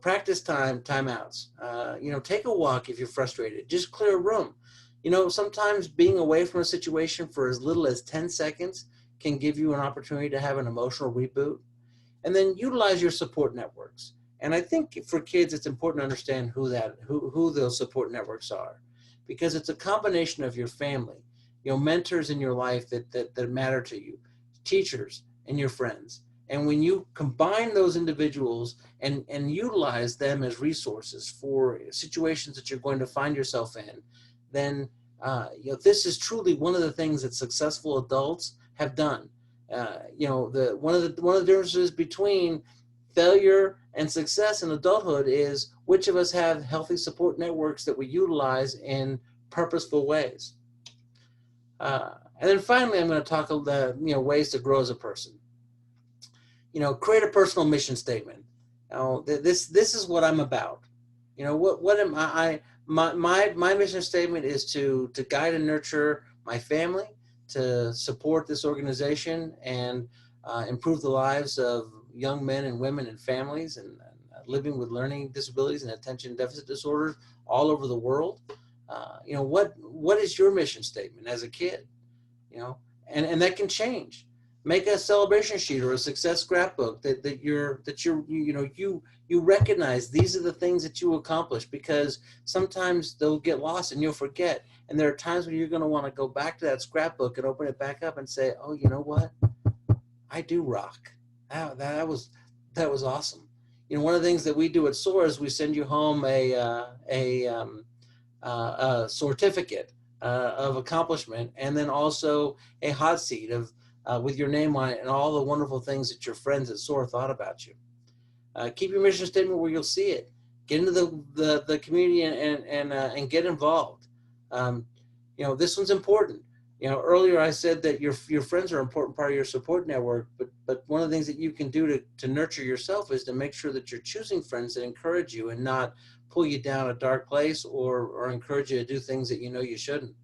Practice timeouts. Take a walk if you're frustrated. Just clear a room. Sometimes being away from a situation for as little as 10 seconds can give you an opportunity to have an emotional reboot. And then utilize your support networks. And I think for kids, it's important to understand who those support networks are, because it's a combination of your family, mentors in your life that matter to you, teachers, and your friends. And when you combine those individuals and utilize them as resources for situations that you're going to find yourself in, then this is truly one of the things that successful adults have done. One of the differences between failure and success in adulthood is which of us have healthy support networks that we utilize in purposeful ways. And then finally, I'm going to talk about ways to grow as a person. Create a personal mission statement. This is what I'm about. What am I? My mission statement is to guide and nurture my family, to support this organization, and improve the lives of young men and women and families and living with learning disabilities and attention deficit disorders all over the world. What is your mission statement as a kid? And that can change. Make a celebration sheet or a success scrapbook that you recognize these are the things that you accomplished, because sometimes they'll get lost and you'll forget. And there are times when you're going to want to go back to that scrapbook and open it back up and say, oh, you know what? I do rock. That was awesome. One of the things that we do at SOAR is we send you home a certificate of accomplishment, and then also a hot seat of with your name on it and all the wonderful things that your friends at SOAR thought about you. Keep your mission statement where you'll see it. Get into the community and get involved. This one's important. Earlier I said that your friends are an important part of your support network, but one of the things that you can do to nurture yourself is to make sure that you're choosing friends that encourage you and not pull you down a dark place or encourage you to do things that you shouldn't.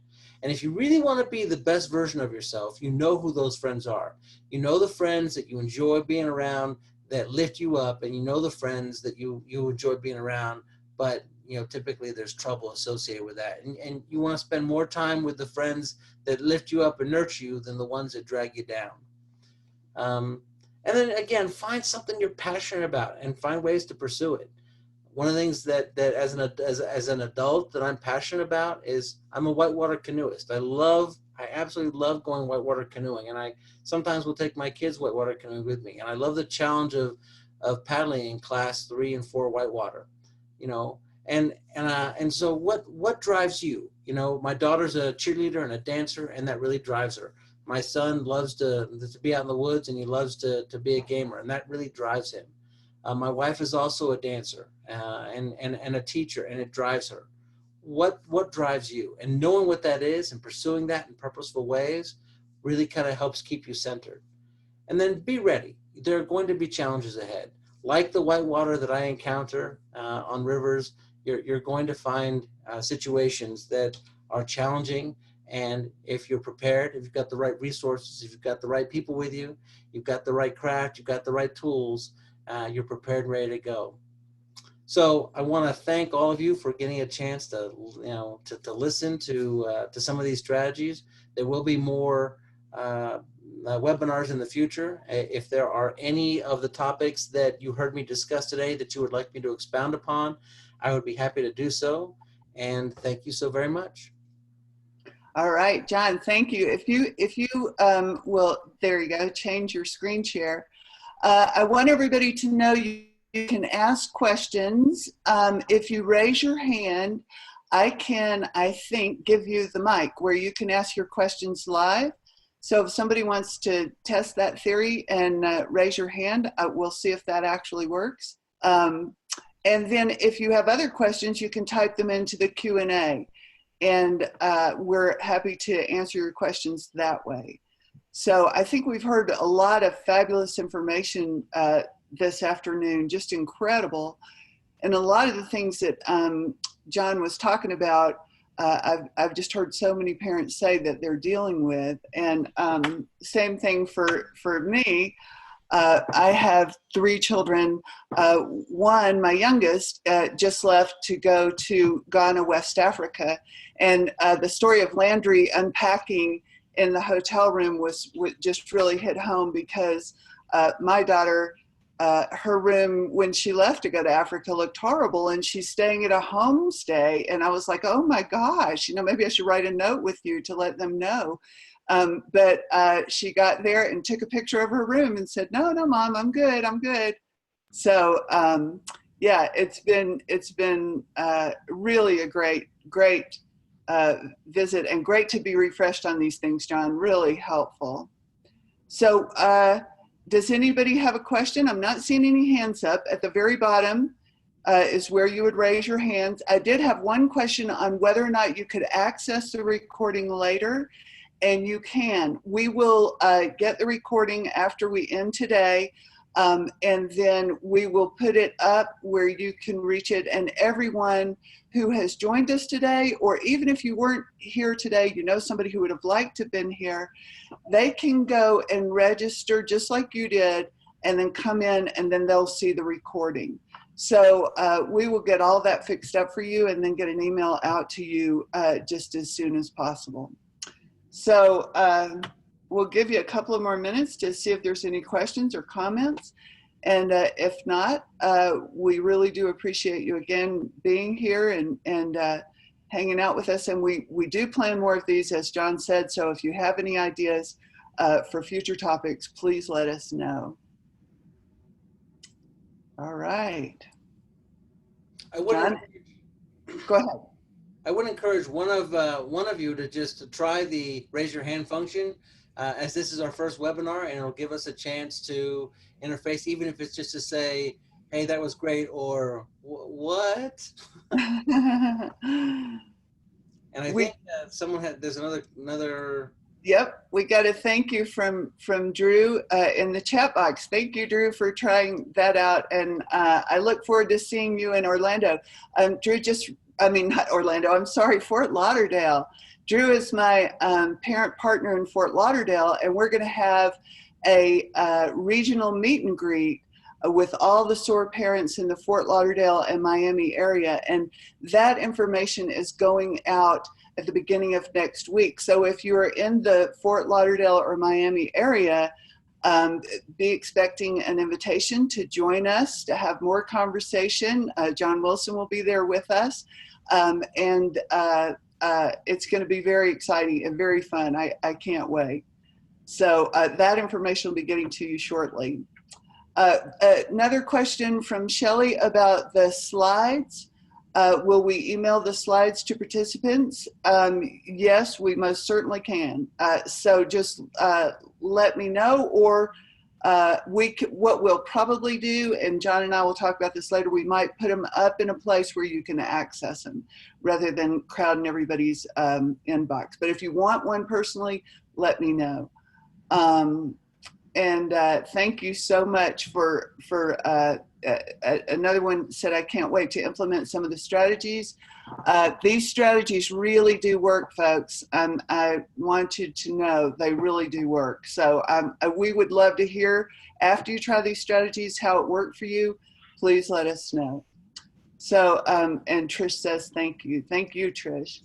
And if you really want to be the best version of yourself, you know who those friends are. You know the friends that you enjoy being around that lift you up, and you know the friends that you enjoy being around, but typically there's trouble associated with that. And you want to spend more time with the friends that lift you up and nurture you than the ones that drag you down. And then again, find something you're passionate about and find ways to pursue it. One of the things that as an adult that I'm passionate about is I'm a whitewater canoeist. I absolutely love going whitewater canoeing, and I sometimes will take my kids whitewater canoeing with me. And I love the challenge of paddling in class 3 and 4 whitewater, And so what drives you? My daughter's a cheerleader and a dancer, and that really drives her. My son loves to be out in the woods, and he loves to be a gamer, and that really drives him. My wife is also a dancer and a teacher, and it drives her. What drives you? And knowing what that is and pursuing that in purposeful ways really kind of helps keep you centered. And then be ready. There are going to be challenges ahead. Like the whitewater that I encounter on rivers, you're going to find situations that are challenging. And if you're prepared, if you've got the right resources, if you've got the right people with you, you've got the right craft, you've got the right tools, you're prepared and ready to go. So I want to thank all of you for getting a chance to listen to some of these strategies. There will be more webinars in the future. If there are any of the topics that you heard me discuss today that you would like me to expound upon, I would be happy to do so. And thank you so very much. All right, John, thank you. If you will, there you go, change your screen share. I want everybody to know you can ask questions. If you raise your hand, I think, give you the mic where you can ask your questions live. So if somebody wants to test that theory and raise your hand, we'll see if that actually works. And then if you have other questions, you can type them into the Q&A, and we're happy to answer your questions that way. So I think we've heard a lot of fabulous information this afternoon, just incredible. And a lot of the things that John was talking about, I've just heard so many parents say that they're dealing with. And same thing for me. I have 3 children. One, my youngest, just left to go to Ghana, West Africa. And the story of Landry unpacking in the hotel room was just really hit home, because my daughter, her room when she left to go to Africa looked horrible, and she's staying at a homestay. And I was like, oh my gosh, maybe I should write a note with you to let them know. But she got there and took a picture of her room and said, no, Mom, I'm good. So yeah, it's been really a great visit, and great to be refreshed on these things, John. Really helpful. So does anybody have a question? I'm not seeing any hands up. At the very bottom is where you would raise your hands. I did have one question on whether or not you could access the recording later, and you can. We will get the recording after we end today, and then we will put it up where you can reach it. And everyone who has joined us today, or even if you weren't here today, somebody who would have liked to have been here, they can go and register just like you did, and then come in, and then they'll see the recording. So we will get all that fixed up for you, and then get an email out to you just as soon as possible. So we'll give you a couple of more minutes to see if there's any questions or comments. And if not, we really do appreciate you again being here and hanging out with us. And we do plan more of these, as John said. So if you have any ideas for future topics, please let us know. All right. John, go ahead. I would encourage one of you to just try the raise your hand function, as this is our first webinar, and it'll give us a chance to interface, even if it's just to say, hey, that was great, or what? And I think someone there's another. Yep, we got a thank you from Drew in the chat box. Thank you, Drew, for trying that out, and I look forward to seeing you in Orlando. Drew not Orlando, I'm sorry, Fort Lauderdale. Drew is my parent partner in Fort Lauderdale, and we're going to have a regional meet and greet with all the SOAR parents in the Fort Lauderdale and Miami area. And that information is going out at the beginning of next week. So if you're in the Fort Lauderdale or Miami area, be expecting an invitation to join us to have more conversation. John Wilson will be there with us. And it's going to be very exciting and very fun. I can't wait. So that information will be getting to you shortly. Another question from Shelley about the slides. Will we email the slides to participants? Yes, we most certainly can. So just let me know, or what we'll probably do, and John and I will talk about this later, we might put them up in a place where you can access them rather than crowding everybody's inbox. But if you want one personally, let me know. And thank you so much for another one said, I can't wait to implement some of the strategies. These strategies really do work, folks. I wanted to know they really do work. So we would love to hear after you try these strategies how it worked for you. Please let us know. So, and Trish says, thank you. Thank you, Trish.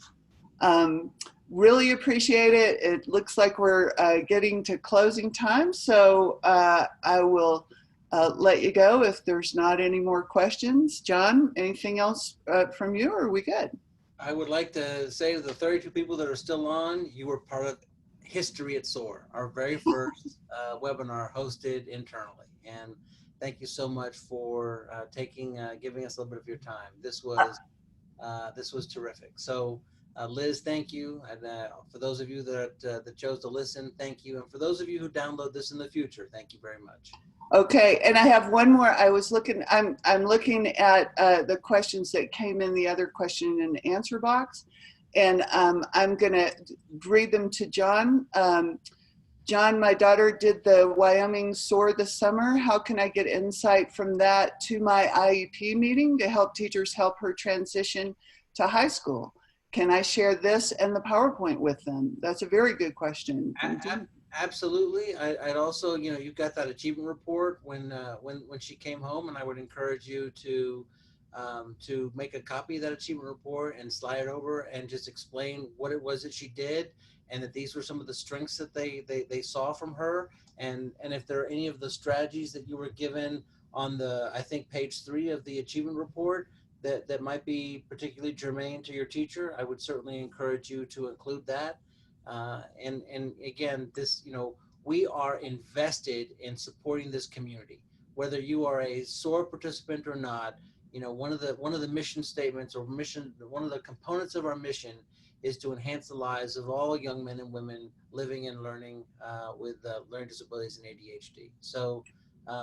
Really appreciate it. It looks like we're getting to closing time. So I will let you go if there's not any more questions. John, anything else from you, or are we good? I would like to say to the 32 people that are still on, you were part of history at SOAR, our very first webinar hosted internally. And thank you so much for giving us a little bit of your time. This was terrific. So Liz, thank you. And for those of you that chose to listen, thank you. And for those of you who download this in the future, thank you very much. Okay, and I have one more. I'm looking at the questions that came in the other question and answer box, and I'm gonna read them to John. John, my daughter did the Wyoming SOAR this summer. How can I get insight from that to my IEP meeting to help teachers help her transition to high school? Can I share this and the PowerPoint with them? That's a very good question. Absolutely. I'd also, you've got that achievement report when she came home, and I would encourage you to make a copy of that achievement report and slide it over and just explain what it was that she did, and that these were some of the strengths that they saw from her, and if there are any of the strategies that you were given on the, I think, page 3 of the achievement report that might be particularly germane to your teacher, I would certainly encourage you to include that. And again, this, we are invested in supporting this community, whether you are a SOAR participant or not. One of the mission statements, or one of the components of our mission is to enhance the lives of all young men and women living and learning with learning disabilities and ADHD. So,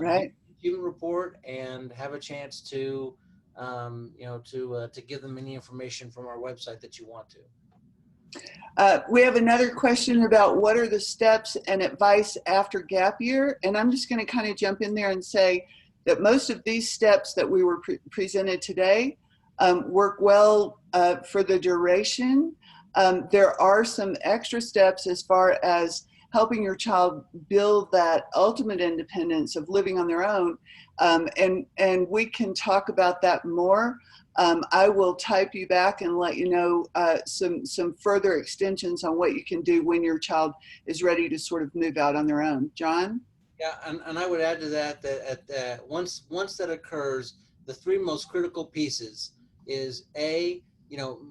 Right. Human report and have a chance to, to give them any information from our website that you want to. We have another question about what are the steps and advice after gap year. And I'm just going to kind of jump in there and say that most of these steps that we were presented today work well for the duration. There are some extra steps as far as helping your child build that ultimate independence of living on their own. And we can talk about that more. I will type you back and let you know some further extensions on what you can do when your child is ready to sort of move out on their own. John? Yeah, and I would add to that once that occurs, the 3 most critical pieces is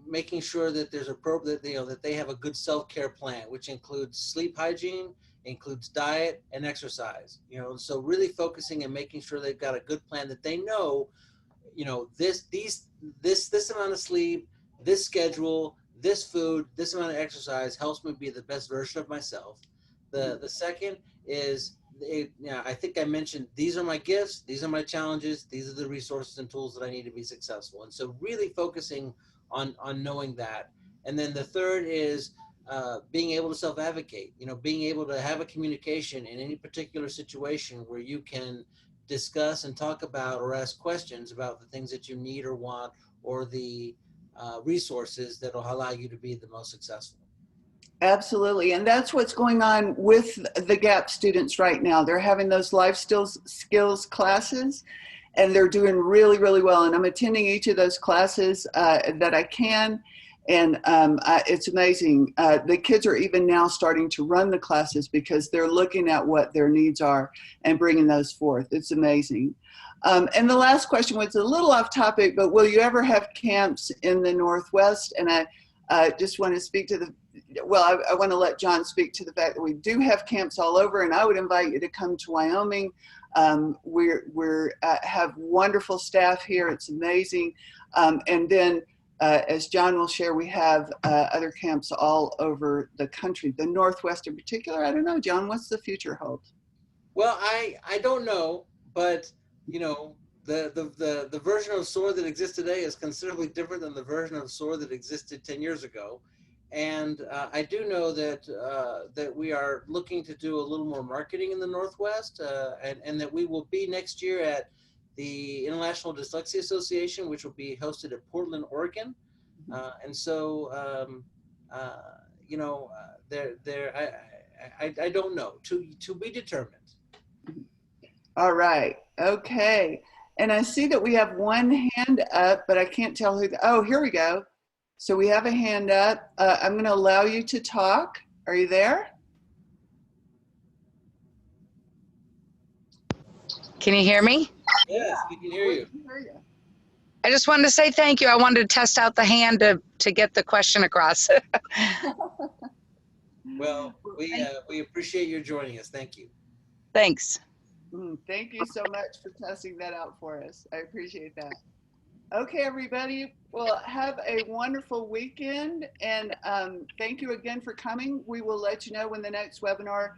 making sure that there's appropriate, that they have a good self-care plan, which includes sleep hygiene, includes diet and exercise. So really focusing and making sure they've got a good plan, that they know, this amount of sleep, this schedule, this food, this amount of exercise helps me be the best version of myself. The second is, I think I mentioned, these are my gifts, these are my challenges, these are the resources and tools that I need to be successful. And so really focusing on knowing that. And then the third is being able to self-advocate, being able to have a communication in any particular situation where you can discuss and talk about or ask questions about the things that you need or want, or the resources that will allow you to be the most successful. Absolutely. And that's what's going on with the GAP students right now. They're having those life skills classes, and they're doing really, really well. And I'm attending each of those classes that I can. And it's amazing. The kids are even now starting to run the classes because they're looking at what their needs are and bringing those forth. It's amazing. And the last question was a little off topic, but will you ever have camps in the Northwest? And I just want to speak to I want to let John speak to the fact that we do have camps all over, and I would invite you to come to Wyoming. We're have wonderful staff here. It's amazing. And then as John will share, we have other camps all over the country, the Northwest in particular. I don't know, John, what's the future hold? Well, I don't know, but the version of SOAR that exists today is considerably different than the version of SOAR that existed 10 years ago. And I do know that we are looking to do a little more marketing in the Northwest, and that we will be next year at the International Dyslexia Association, which will be hosted at Portland, Oregon. And so, I don't know, to be determined. All right. Okay. And I see that we have one hand up, but I can't tell who. Oh, here we go. So we have a hand up. I'm going to allow you to talk. Are you there? Can you hear me? Yes, we can hear you. I just wanted to say thank you. I wanted to test out the hand to get the question across. Well, we appreciate your joining us. Thank you. Thanks. Thank you so much for testing that out for us. I appreciate that. Okay, everybody. Well, have a wonderful weekend, and thank you again for coming. We will let you know when the next webinar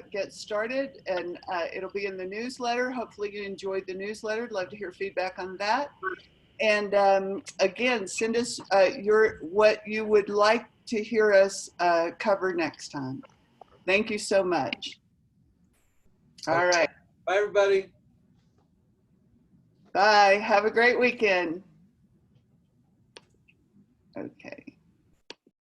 gets started, and it'll be in the newsletter. Hopefully you enjoyed the newsletter. Love to hear feedback on that. And again, send us what you would like to hear us cover next time. Thank you so much. All right. Bye, everybody. Bye. Have a great weekend. Okay.